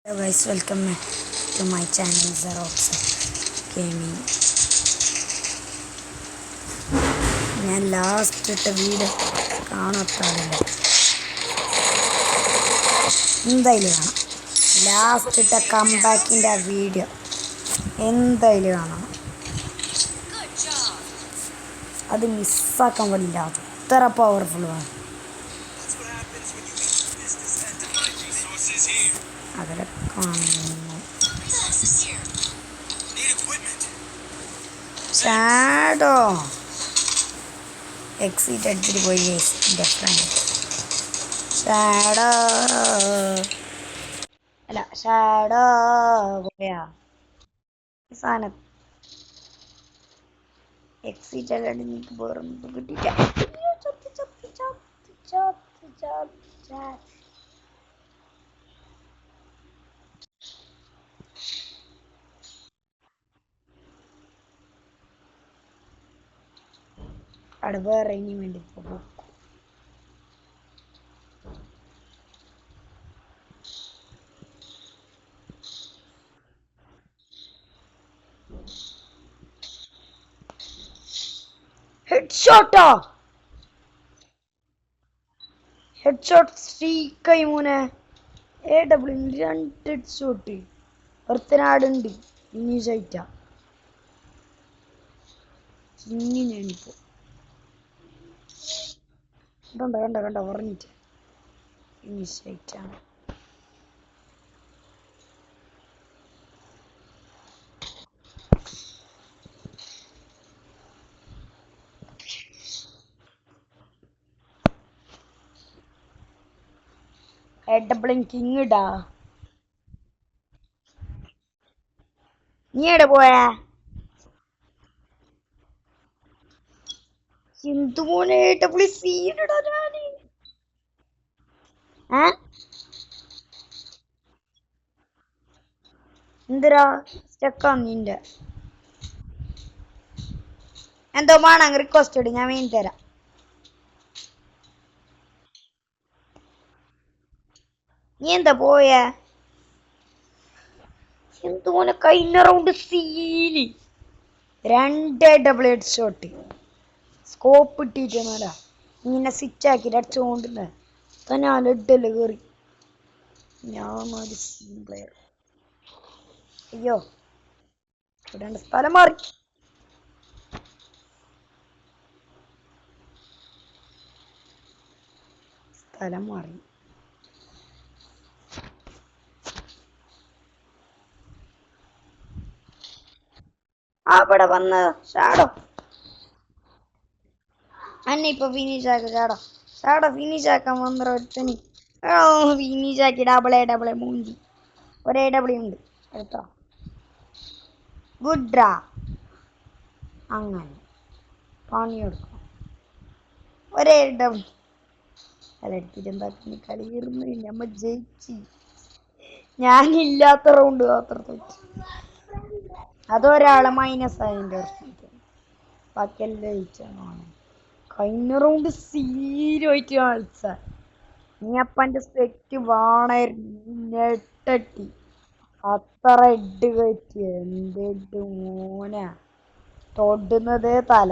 Hello guys, welcome to my channel Xerox Gaming. ഞാൻ last ഇട്ട video കാണാത്താളില്ല, എന്തായാലും കാണാം. ലാസ്റ്റ് ഇട്ട കംബാക്കിൻ്റെ ആ വീഡിയോ എന്തായാലും കാണണം. അത് മിസ്സാക്കാൻ പാടില്ല, അത്ര പവർഫുള്ളാണ്. അതിലെ കാണുന്നു ഷാഡോ എക്സിറ്റ് അടിച്ചിട്ട് പോയി എൻ്റെ ഫ്രണ്ട്. ഷാഡോ പോയാ സാധനം എക്സിറ്റ് അല്ലാണ്ട് എനിക്ക് വേറൊന്നും കിട്ടിയില്ല. അവിടെ വേറെ ഇനി വേണ്ടി പോകും. ഹെഡ്ഷോട്ടോ, ഹെഡ്ഷോട്ട് സ്ട്രീക്കായി മോനെ. AW 2 headshot. ഒരുത്തനാടുണ്ട് ഫിനിഷ് ആയിട്ടാ. ഇനിപ്പോ കണ്ട പറഞ്ഞിട്ട് ഫിനിഷ് ആയിട്ടാണ്. AW കിങ് ഇടാ. നീ എവിടെ പോയാ സിന്ധു മോനെ? AW സീനിടാ ഞാന്. എന്തിരാ സ്റ്റക്കാണ് നിന്റെ? എന്തോ വേണം റിക്വസ്റ്റ് ഇട്, ഞാൻ വേണ്ടി തരാം. നീ എന്താ പോയേ? എന്തോനെ കഴിഞ്ഞ round scene 2 AW headshot scope ഇട്ടിട്ടല്ല ഇങ്ങനെ സ്വിച്ച് ആക്കിട്ട് അടിച്ചോണ്ടില്ല തന്നെ. ആ ലെഡല്ലേ കേറി. ഞാൻ ഒരു സീൻ പ്ലെയർ. അയ്യോ ഇവിടെ സ്ഥലം മാറി. അവിടെ വന്ന് ഷാഡോ അന്നെ ഇപ്പൊ ഫിനിഷ് ആക്ക. ഷാഡോ ഫിനിഷ് ആക്കാൻ വന്ന ഒരുത്തനി ഫിനിഷ് ആക്കി. ഡബിൾ മൂഞ്ചി. ഒരു AW ഉണ്ട് എടുത്തോ. ഗുഡ്രാ അങ്ങനെ പണിയെടുക്കണം. ഒരു AW അതെടുത്തിട്ട് എന്താക്കി കളി കയറുന്നു. നമ്മ ജയിച്ച്. ഞാനില്ലാത്ത റൗണ്ട് മാത്രം അതൊരാളെ മൈനസ് ആയതിൻ്റെ ബാക്കിയെല്ലാം ജയിച്ചാണ്. കഴിഞ്ഞ റൗണ്ട് സീരോയിട്ട് കളിച്ച നീ അപ്പൻ്റെ സ്പെക്റ്റ് വാണട്ടി അത്ര എഡ് കയറ്റി. എന്തെട്ട് മോന തൊടുന്നതേ തല.